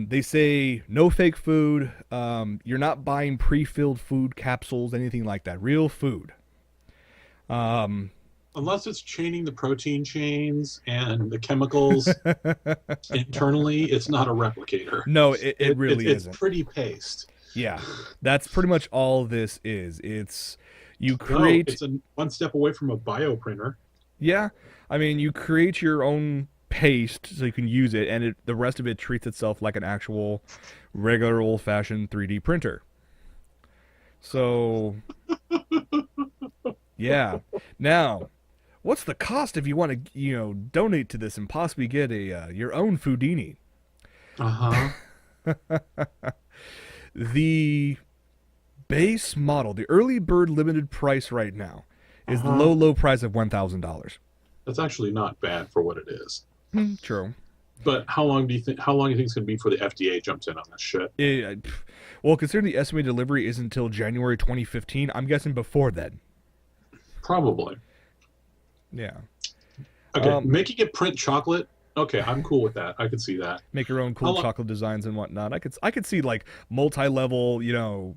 They say no fake food. You're not buying pre-filled food capsules, anything like that. Real food. unless it's chaining the protein chains and the chemicals internally, it's not a replicator. No, it really it's isn't. pretty paste. Yeah, that's pretty much all this is. It's you create. No, it's one step away from a bioprinter. Yeah, I mean, you create your own paste so you can use it, and the rest of it treats itself like an actual regular old-fashioned 3D printer. So, yeah. Now, what's the cost if you want to, donate to this and possibly get a your own Foodini? The base model, the early bird limited price right now, is the low price of $1,000. That's actually not bad for what it is. True. But how long do you think it's going to be before the FDA jumps in on this shit? Well, considering the estimated delivery is until January 2015, I'm guessing before then. Probably. Yeah. Okay, making it print chocolate. Okay, I'm cool with that. I could see that. Make your own cool chocolate designs and whatnot. I could see like multi-level, No,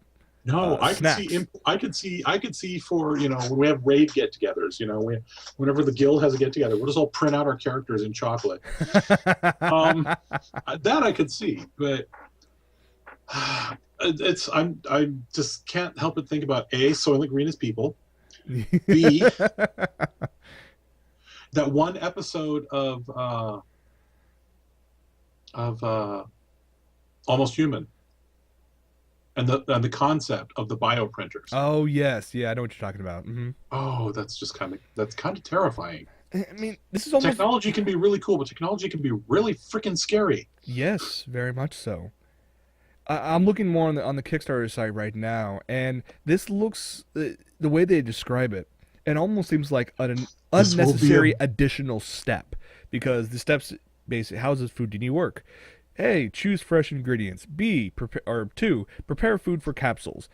snacks. I could see for when we have raid get-togethers. Whenever the guild has a get-together, we'll just all print out our characters in chocolate. That I could see, but I just can't help but think about A, Soylent Green is people. B, that one episode of Almost Human. And the concept of the bioprinters. Oh yes, yeah, I know what you're talking about. Mm-hmm. Oh, that's kind of terrifying. I mean, this is almost Technology can be really cool, but technology can be really freaking scary. Yes, very much so. I'm looking more on the Kickstarter site right now, and this looks the way they describe it. It almost seems like an unnecessary additional step, because the steps basically, how does Foodini work? A, choose fresh ingredients. B, prepare food for capsules.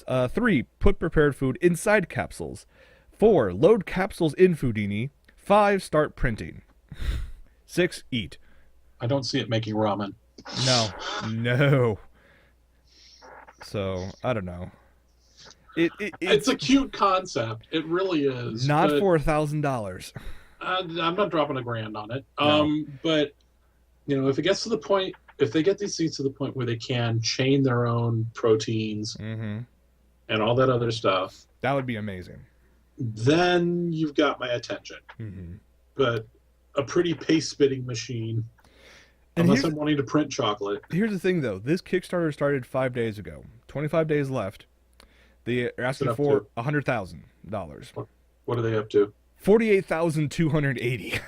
3, put prepared food inside capsules. 4, load capsules in Foodini. 5, start printing. 6, eat. I don't see it making ramen. No. So, I don't know. It's a cute concept. It really is. Not for $1,000. I'm not dropping $1,000 on it. No. But if it gets to the point, if they get these things to the point where they can chain their own proteins and all that other stuff, that would be amazing. Then you've got my attention. Mm-hmm. But a pretty paste spitting machine. And Unless I'm wanting to print chocolate. here's the thing, though. This Kickstarter started 5 days ago. 25 days left. They're What's it asking up for to? $100,000. What are they up to? 48,280.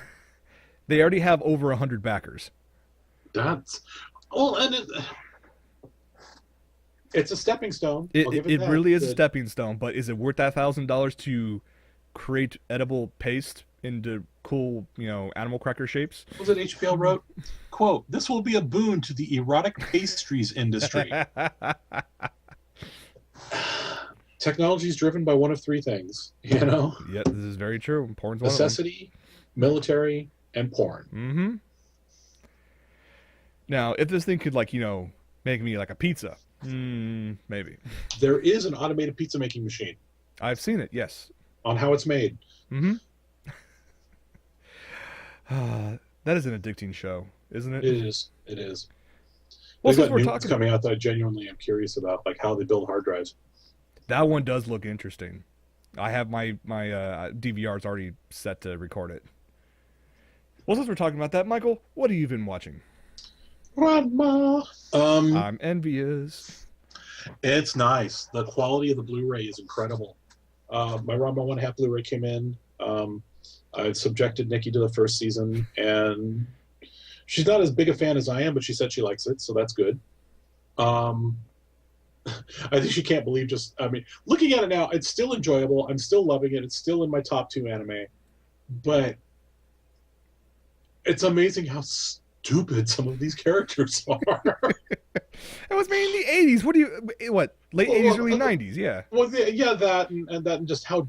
They already have over 100 backers. That's and it's a stepping stone. I'll give It that. really is a stepping stone, but is it worth that $1,000 to create edible paste into cool, animal cracker shapes? What was it HBO wrote? Quote, "This will be a boon to the erotic pastries industry." Technology is driven by one of three things, Yeah, this is very true. Porn's one of them. necessity, military, and porn. Mm-hmm. Now, if this thing could, make me like a pizza, maybe. There is an automated pizza making machine I've seen it, yes. on how it's made. Mm-hmm. That is an addicting show, isn't it? It is. It is. Well, They've since got we're new ones talking, coming out that I genuinely am curious about, like how they build hard drives. that one does look interesting. I have my DVRs already set to record it. Well, since we're talking about that, Michael, what have you been watching? Grandma. I'm envious. It's nice. The quality of the Blu-ray is incredible. My Ranma 1/2 Blu-ray came in. I've subjected Nikki to the first season, and she's not as big a fan as I am, but she said she likes it, so that's good. I think she can't believe looking at it now, it's still enjoyable. I'm still loving it. It's still in my top 2 anime, but it's amazing how stupid some of these characters are. It was made in the 80s. Late 80s, early 90s, yeah. Well, yeah, that and just how,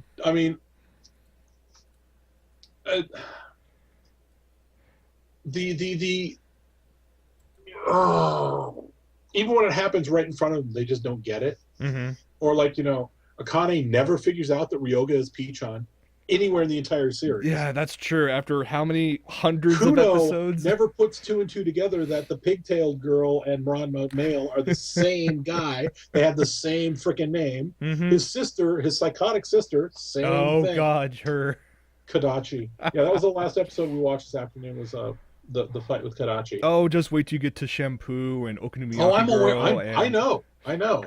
even when it happens right in front of them, they just don't get it. Mm-hmm. Or Akane never figures out that Ryoga is Pichon anywhere in the entire series. Yeah, that's true. After how many hundreds of Kuno episodes? never puts 2 and 2 together that the pigtailed girl and Ranma male are the same guy. They have the same freaking name. Mm-hmm. His sister, his psychotic sister, same Oh, thing. God, her. Kadachi. Yeah, that was the last episode we watched this afternoon. Was the fight with Kadachi. Oh, just wait till you get to Shampoo and Okonomiyaki Oh, I'm aware. Girl. I know.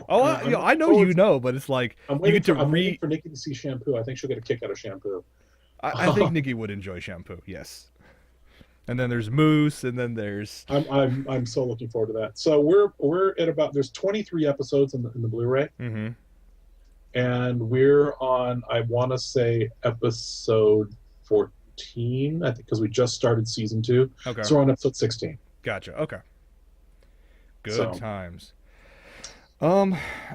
Oh, I know you know, but it's like I'm you waiting, get to I'm waiting for Nikki to see Shampoo. I think she'll get a kick out of Shampoo. I think Nikki would enjoy Shampoo, yes. And then there's Moose, and then there's. I'm so looking forward to that. So we're at about, there's 23 episodes in the Blu-ray, Mm-hmm. and we're on, I want to say, episode 14. I think because we just started season 2. Okay. So we're on episode 16. Gotcha. Okay. Good So. times.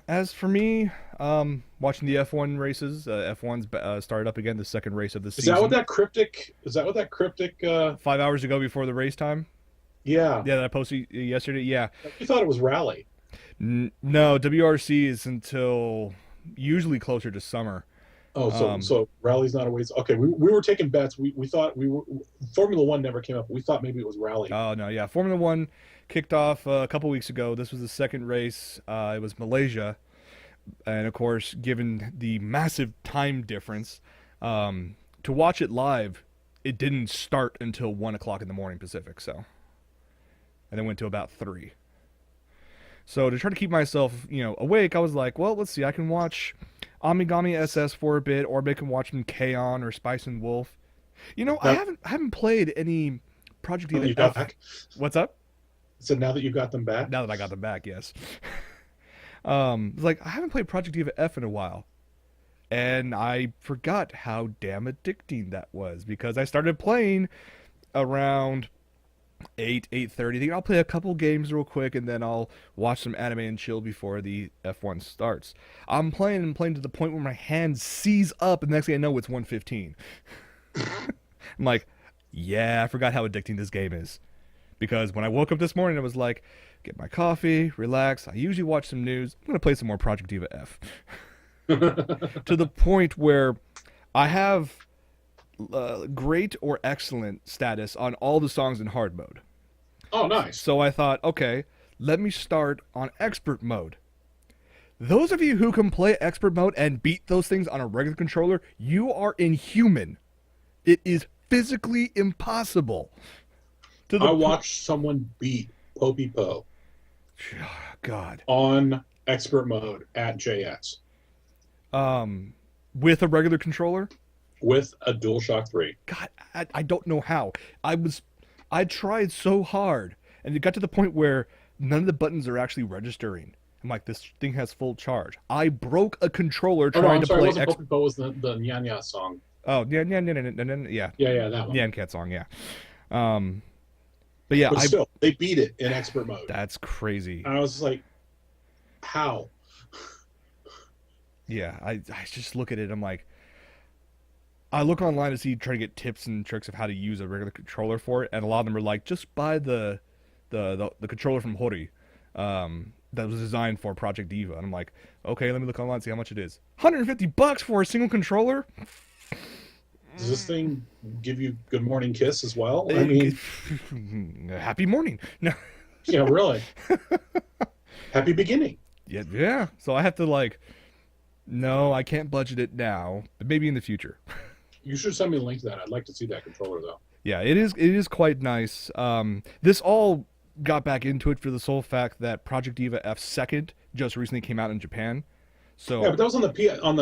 As for me, watching the F1 races, F1's started up again, the second race of the Is season. that what that cryptic? 5 hours ago before the race time? Yeah. Yeah, that I posted yesterday. Yeah. You thought it was rally. No, WRC is until usually closer to summer. Oh, so rally's not a ways. Okay, we were taking bets. We thought Formula One never came up. We thought maybe it was rally. Oh no, yeah, Formula One kicked off a couple weeks ago. This was the second race. It was Malaysia, and of course, given the massive time difference, to watch it live, it didn't start until 1 o'clock in the morning Pacific. So, and it went to about 3. So to try to keep myself, awake, I was like, well, let's see, I can watch Amigami SS for a bit, or I can watch some K-On! Or Spice and Wolf. I haven't played any Project Now that Eva you got F. back. What's up? So now that you got them back, Now that I got them back, yes. It's like I haven't played Project Eva F in a while, and I forgot how damn addicting that was because I started playing around 8:30. Think I'll play a couple games real quick and then I'll watch some anime and chill before the F1 starts. I'm playing to the point where my hand seize up and the next thing I know it's 1:15. I'm like, yeah, I forgot how addicting this game is. Because when I woke up this morning I was like, get my coffee, relax. I usually watch some news. I'm going to play some more Project Eva F. To the point where I have great or excellent status on all the songs in hard mode. Oh, nice. So I thought, okay, let me start on expert mode. Those of you who can play expert mode and beat those things on a regular controller, you are inhuman. It is physically impossible. To the I watched someone beat Popey Poe God. on expert mode at JX With a regular controller. with a DualShock 3. God, I don't know how. I tried so hard, and it got to the point where none of the buttons are actually registering. I'm like, this thing has full charge. I broke a controller Oh, no, trying I'm to sorry. It play. wasn't Popey Poe. It was the Nyan Nyan song. Oh, yeah, yeah, Yeah, that one. Nyan Cat song, yeah. But yeah, But still, they beat it in expert mode. That's crazy. And I was just like, how? Yeah, I just look at it. I'm like, I look online to see, try to get tips and tricks of how to use a regular controller for it, and a lot of them are like, just buy the controller from Hori, that was designed for Project Diva. And I'm like, okay, let me look online and see how much it is. $150 for a single controller. Does this thing give you good morning kiss as well? I mean, happy morning. No, yeah, really. Happy beginning. yeah. So I have to like, no, I can't budget it now, but maybe in the future. You should send me a link to that. I'd like to see that controller though. Yeah, it is quite nice. This all got back into it for the sole fact that Project Diva F Second just recently came out in Japan. So Yeah, but that was on the Vita. Not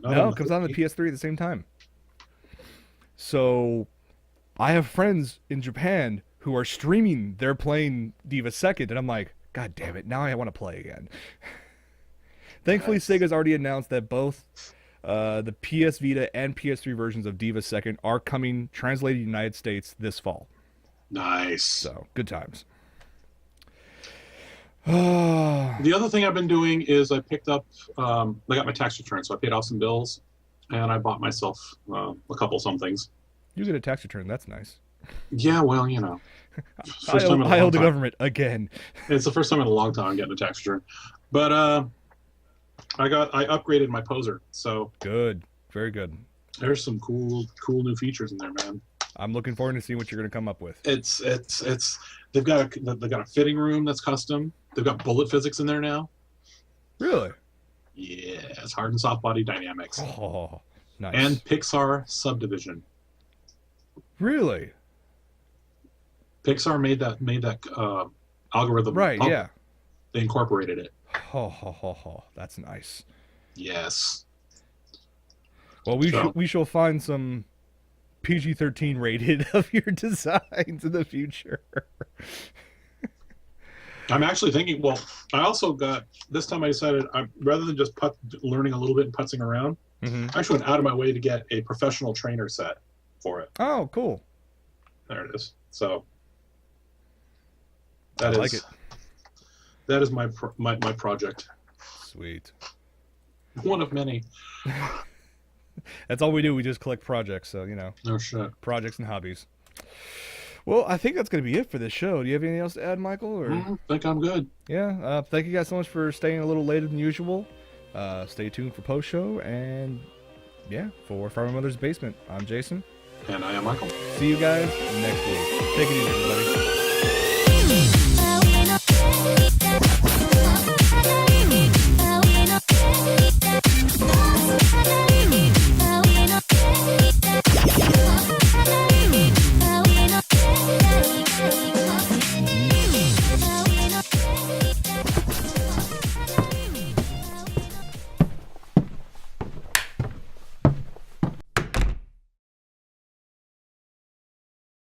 no, on it comes out on the PS3 at the same time. So I have friends in Japan who are streaming they're playing Diva Second, and I'm like, God damn it, now I want to play again. Thankfully, Nice. Sega's already announced that both the PS Vita and PS3 versions of Diva Second are coming translated to the United States this fall. Nice. So, good times. The other thing I've been doing is I picked up, I got my tax return, so I paid off some bills, and I bought myself a couple somethings. You get a tax return. That's nice. Yeah, well, you know, first I time in a owe long the time. government again. It's the first time in a long time I'm getting a tax return, but I upgraded my poser, so Good. Very good. there's some cool new features in there, man. I'm looking forward to seeing what you're going to come up with. It's they've got a fitting room that's custom. They've got bullet physics in there now. Really? Yeah, it's hard and soft body dynamics Oh, nice. and Pixar subdivision. Really? Pixar made that algorithm. Right, public. yeah. They incorporated it. That's nice. Yes. Well, we shall find some PG-13 rated of your designs in the future. I'm actually thinking. Well, I also got this time. I decided rather than just learning a little bit and putzing around, Mm-hmm. I actually went out of my way to get a professional trainer set for it. Oh, cool. There it is. So I that like is it. that is my project. Sweet. One of many. That's all we do. We just collect projects. So, No shit. projects and hobbies. Well, I think that's going to be it for this show. Do you have anything else to add, Michael? Or Think I'm good. yeah, thank you guys so much for staying a little later than usual. Stay tuned for post show, and yeah, for Farmer Mother's Basement, I'm Jason. And I am Michael. See you guys next week. Take it easy, everybody.